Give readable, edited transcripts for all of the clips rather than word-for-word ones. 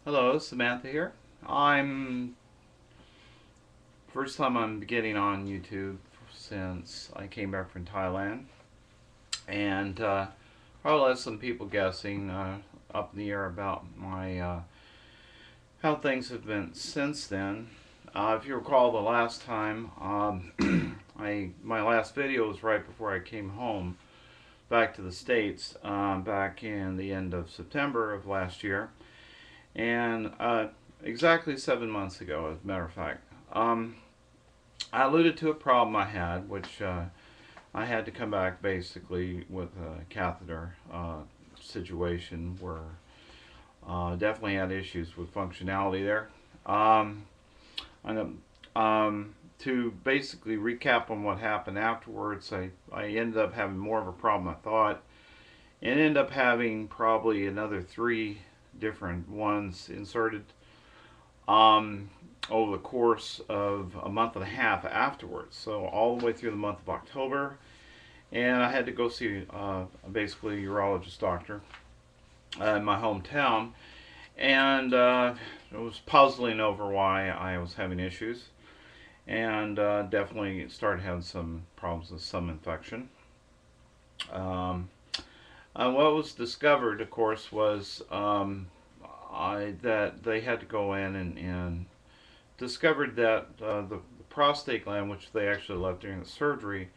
Hello, Samantha here. I'm First time I'm getting on YouTube since I came back from Thailand, and probably let some people guessing up in the air about my how things have been since then. If you recall, the last time I my last video was right before I came home back to the States, back in the end of September of last year, and exactly 7 months ago, as a matter of fact. I alluded to a problem I had, which I had to come back basically with a catheter situation where definitely had issues with functionality there. Um, to basically recap on what happened afterwards, I ended up having more of a problem I thought, and ended up having probably another three different ones inserted um, over the course of a month and a half afterwards. So all the way through the month of October, and I had to go see basically a urologist doctor in my hometown, and I was puzzling over why I was having issues, and definitely started having some problems with some infection. Um, what was discovered, of course, was that they had to go in and discovered that the prostate gland, which they actually left during the surgery,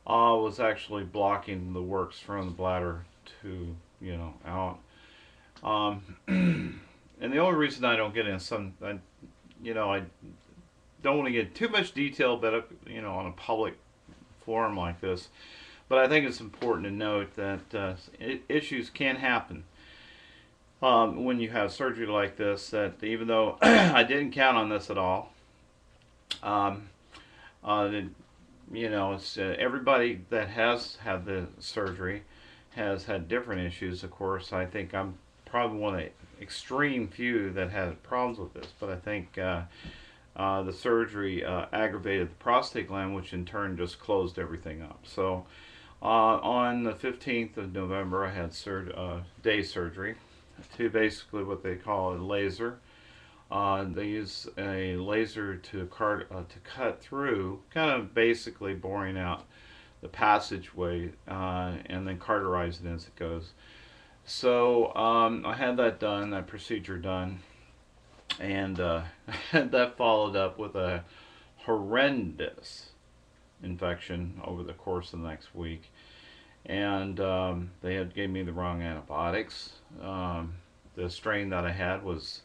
was actually blocking the works from the bladder to out. And the only reason I don't get in I don't want to get too much detail, but on a public forum like this. But I think it's important to note that issues can happen when you have surgery like this. That even though I didn't count on this at all, um, it, it's everybody that has had the surgery has had different issues. Of course, I think I'm probably one of the extreme few that had problems with this, but I think the surgery aggravated the prostate gland, which in turn just closed everything up. So on the 15th of November, I had day surgery to basically what they call a laser. They use a laser to cut through, kind of basically boring out the passageway and then cauterizing it as it goes. So I had that done, that procedure done, and that followed up with a horrendous infection over the course of the next week. And they had gave me the wrong antibiotics. The strain that I had was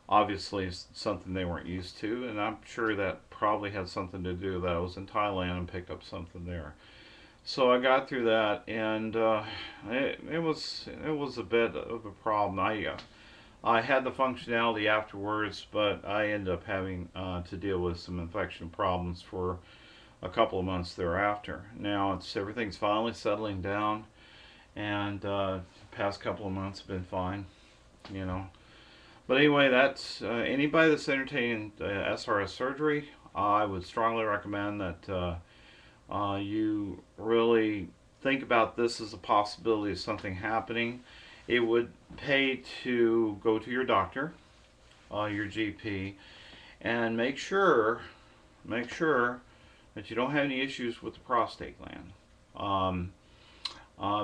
obviously something they weren't used to, and I'm sure that probably had something to do that I was in Thailand and picked up something there. So I got through that, and it was a bit of a problem. I had the functionality afterwards, but I ended up having to deal with some infection problems for a couple of months thereafter. Now everything's finally settling down, and the past couple of months have been fine, you know. But anyway, that's anybody that's entertaining SRS surgery. I would strongly recommend that you really think about this as a possibility of something happening. It would pay to go to your doctor, your GP, and make sure that you don't have any issues with the prostate gland.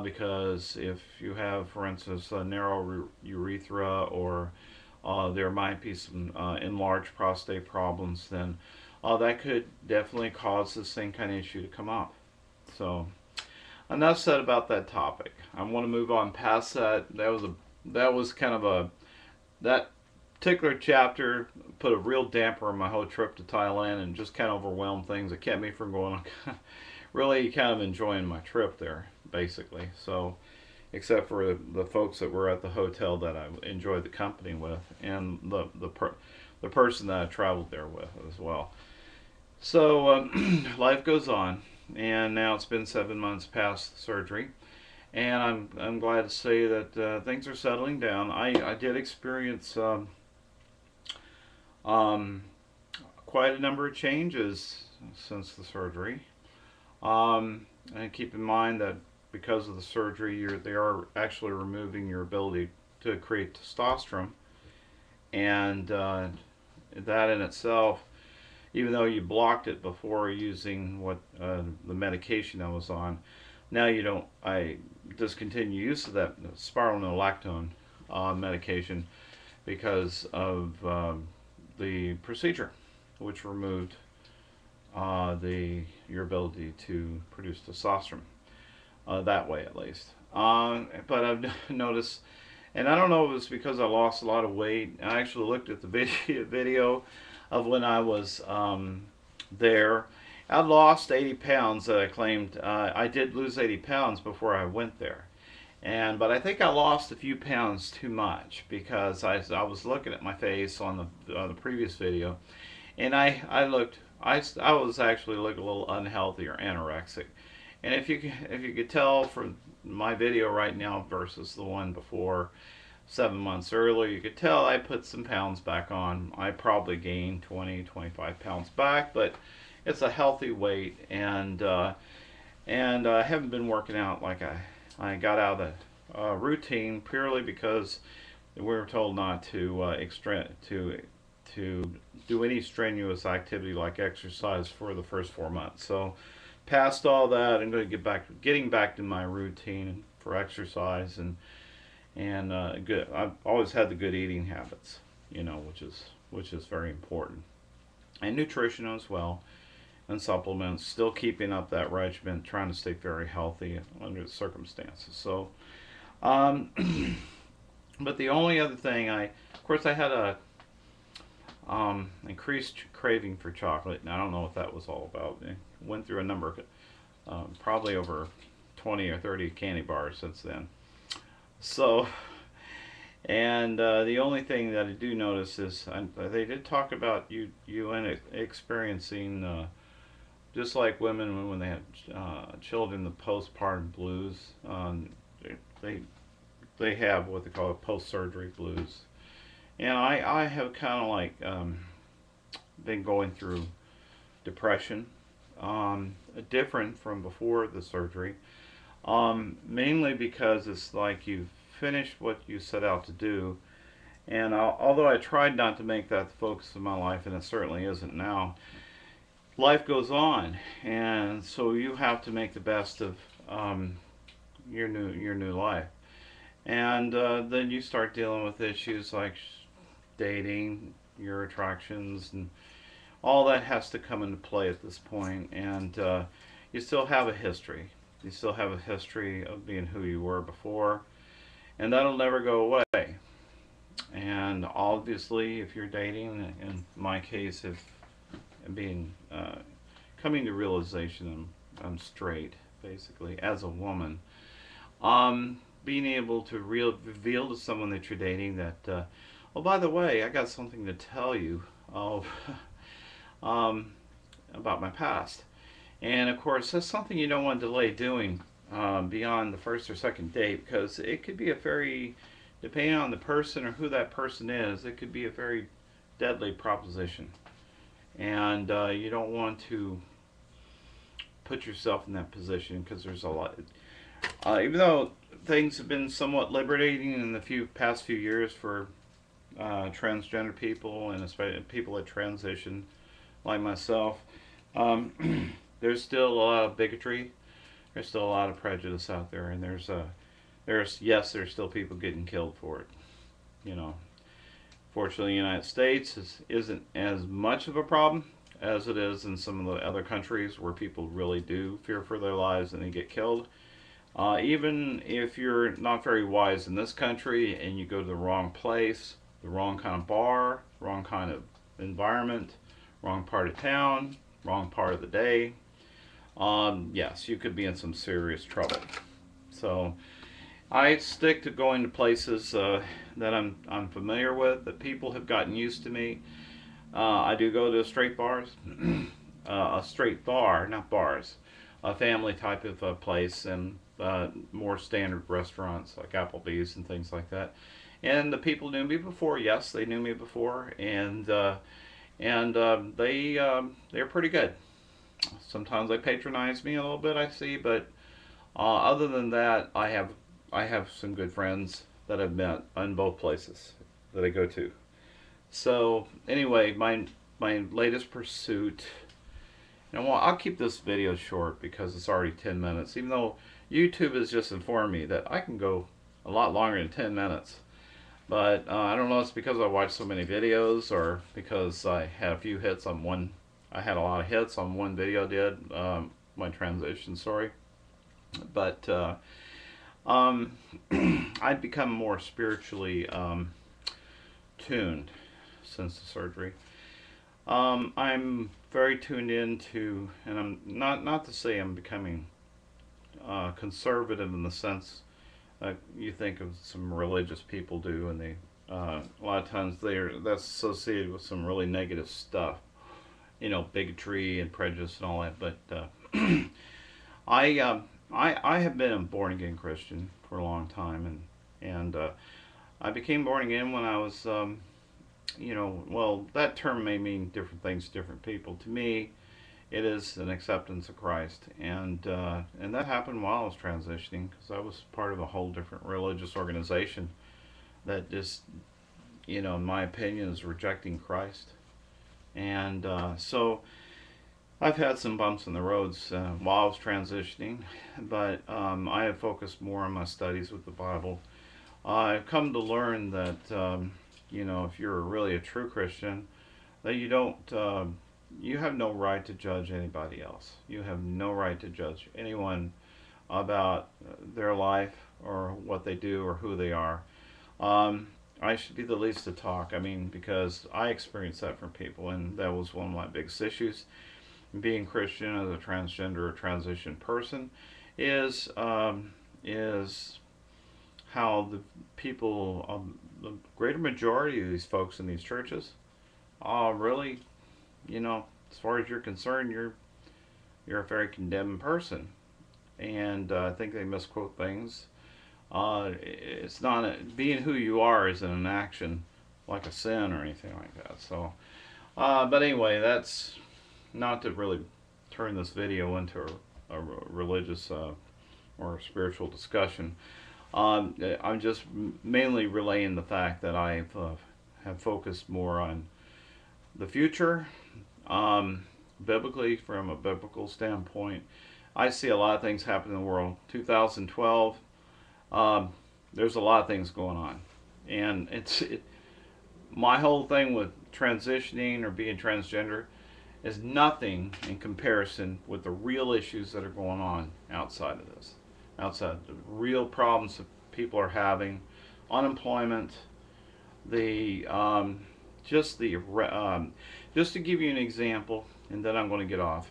Because if you have, for instance, a narrow urethra, or there might be some enlarged prostate problems, then that could definitely cause the same kind of issue to come up. So enough said about that topic. I want to move on past that. That was kind of that particular chapter put a real damper on my whole trip to Thailand and just kind of overwhelmed things. It kept me from going really kind of enjoying my trip there, basically. So, except for the folks that were at the hotel that I enjoyed the company with, and the person that I traveled there with as well. So life goes on, and now it's been 7 months past the surgery, and I'm glad to say that things are settling down. I did experience um, quite a number of changes since the surgery. And keep in mind that because of the surgery, they are actually removing your ability to create testosterone, and that in itself, even though you blocked it before using what the medication I was on, now you don't. I discontinue use of that spironolactone medication because of the procedure, which removed the your ability to produce testosterone that way at least. But I've noticed, and I don't know if it was because I lost a lot of weight. I actually looked at the video of when I was there. I lost 80 pounds that I claimed. I did lose 80 pounds before I went there. But I think I lost a few pounds too much because I was looking at my face on the previous video, and I was actually looking a little unhealthy or anorexic. And if you could tell from my video right now versus the one before 7 months earlier, you could tell I put some pounds back on. I probably gained 20-25 pounds back, but it's a healthy weight, and I haven't been working out like I got out of the routine purely because we were told not to to do any strenuous activity like exercise for the first 4 months. So past all that, I'm going to getting back to my routine for exercise and good. I've always had the good eating habits, which is very important, and nutrition as well, and supplements. Still keeping up that regimen, trying to stay very healthy under the circumstances. So, but the only other thing of course, I had a increased craving for chocolate, and I don't know what that was all about. I went through a number of, probably over 20 or 30 candy bars since then. So, and the only thing that I do notice is they did talk about you experiencing just like women when they have children, the postpartum blues. They have what they call post-surgery blues, and I have kind of like been going through depression, different from before the surgery, mainly because it's like you've finished what you set out to do, and although I tried not to make that the focus of my life, and it certainly isn't now, life goes on, and so you have to make the best of your new life, and then you start dealing with issues like dating, your attractions, and all that has to come into play at this point. And you still have a history. You still have a history of being who you were before, and that'll never go away. And obviously, if you're dating, in my case, if being coming to realization I'm straight, basically, as a woman, being able to reveal to someone that you're dating that, oh, by the way, I got something to tell you about my past. And of course, that's something you don't want to delay doing beyond the first or second date, because it could be a very, depending on the person or who that person is, it could be a very deadly proposition. And you don't want to put yourself in that position, because there's a lot. Even though things have been somewhat liberating in the past few years for transgender people, and especially people that transition like myself, there's still a lot of bigotry. There's still a lot of prejudice out there, and there's still people getting killed for it. Fortunately, the United States isn't as much of a problem as it is in some of the other countries where people really do fear for their lives and they get killed. Even if you're not very wise in this country and you go to the wrong place, the wrong kind of bar, wrong kind of environment, wrong part of town, wrong part of the day, yes, you could be in some serious trouble. So I stick to going to places that I'm familiar with, that people have gotten used to me. I do go to straight bars, a straight bar, not bars, a family type of place, and more standard restaurants like Applebee's and things like that. And the people knew me before. Yes, they knew me before, and they're pretty good. Sometimes they patronize me a little bit, I see, but other than that, I have some good friends that I've met in both places that I go to. So anyway, my latest pursuit. And well, I'll keep this video short because it's already 10 minutes. Even though YouTube has just informed me that I can go a lot longer than 10 minutes. But I don't know if it's because I watched so many videos or because I had a few hits on one. I had a lot of hits on one video I did, my transition story. But um, I've become more spiritually tuned since the surgery. I'm very tuned into, and I'm not to say I'm becoming conservative in the sense you think of some religious people do, and they a lot of times that's associated with some really negative stuff, bigotry and prejudice and all that. But I I have been a born again Christian for a long time, and I became born again when I was well, that term may mean different things to different people. To me, it is an acceptance of Christ, and that happened while I was transitioning because I was part of a whole different religious organization that just, in my opinion, is rejecting Christ, and so I've had some bumps in the roads while I was transitioning, but I have focused more on my studies with the Bible. I've come to learn that if you're really a true Christian, that you have no right to judge anybody else. You have no right to judge anyone about their life or what they do or who they are. I should be the least to talk. I mean, because I experienced that from people, and that was one of my biggest issues. Being Christian as a transgender or transition person is how the people, the greater majority of these folks in these churches, really, as far as you're concerned, you're a very condemned person, and I think they misquote things. It's not being who you are isn't an action like a sin or anything like that. So, but anyway, that's not to really turn this video into a religious or a spiritual discussion. I'm just mainly relaying the fact that I have focused more on the future, biblically, from a biblical standpoint. I see a lot of things happen in the world. 2012, there's a lot of things going on, and my whole thing with transitioning or being transgender is nothing in comparison with the real issues that are going on outside of this. Outside the real problems that people are having, unemployment, the just to give you an example, and then I'm going to get off.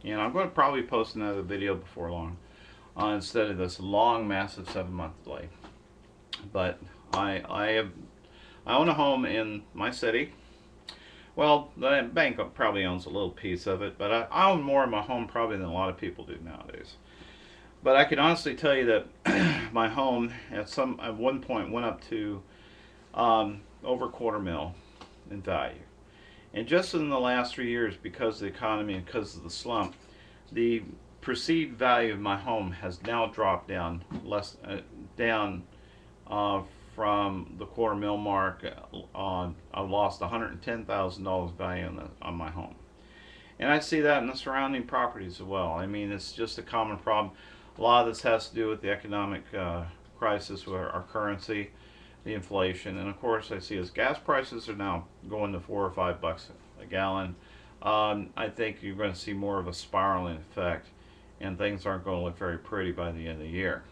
And I'm going to probably post another video before long, instead of this long, massive 7-month delay. But I own a home in my city. Well, the bank probably owns a little piece of it, but I own more of my home probably than a lot of people do nowadays. But I can honestly tell you that my home at one point went up to over $250,000 in value. And just in the last 3 years, because of the economy and because of the slump, the perceived value of my home has now dropped down from the $250,000 mark. I've lost $110,000 value on my home. And I see that in the surrounding properties as well. I mean, it's just a common problem. A lot of this has to do with the economic crisis with our currency, the inflation, and of course I see as gas prices are now going to $4 or $5 a gallon. I think you're going to see more of a spiraling effect, and things aren't going to look very pretty by the end of the year.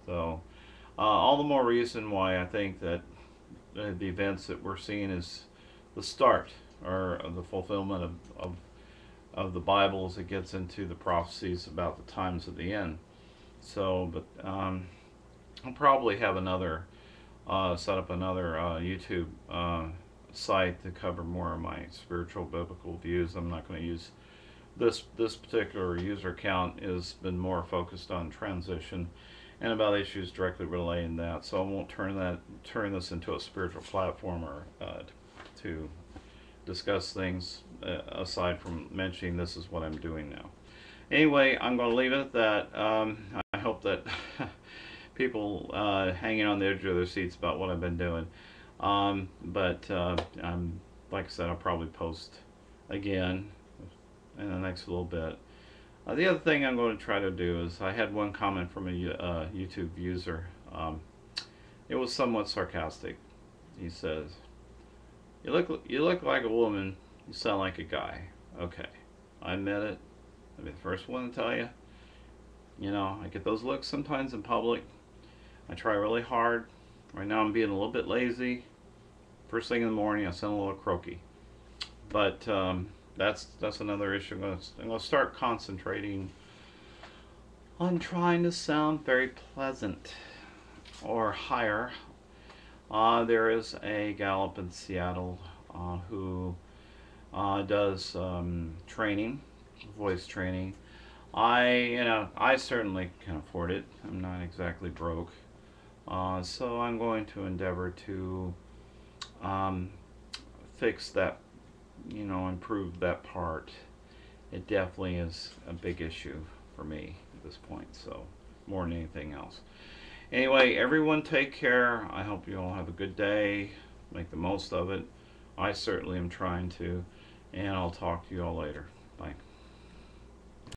So all the more reason why I think that the events that we're seeing is the start or the fulfillment of the Bible as it gets into the prophecies about the times of the end. So, but I'll probably have set up another YouTube site to cover more of my spiritual biblical views. I'm not going to use this particular user account has been more focused on transition and about issues directly relating to that. So I won't turn this into a spiritual platform or to discuss things aside from mentioning this is what I'm doing now. Anyway, I'm going to leave it at that. I hope that people hanging on the edge of their seats about what I've been doing. But I'm like I said, I'll probably post again in the next little bit. The other thing I'm going to try to do is, I had one comment from a YouTube user. It was somewhat sarcastic. He says, you look like a woman. You sound like a guy." Okay, I admit it. I'll be the first one to tell you. You know, I get those looks sometimes in public. I try really hard. Right now I'm being a little bit lazy. First thing in the morning, I sound a little croaky. But that's another issue. I'm going to start concentrating on trying to sound very pleasant or higher. There is a gal up in Seattle who does training, voice training. I certainly can afford it. I'm not exactly broke. So I'm going to endeavor to fix that, improve that part. It definitely is a big issue for me at this point, so more than anything else. Anyway, everyone take care. I hope you all have a good day. Make the most of it. I certainly am trying to. And I'll talk to you all later. Bye.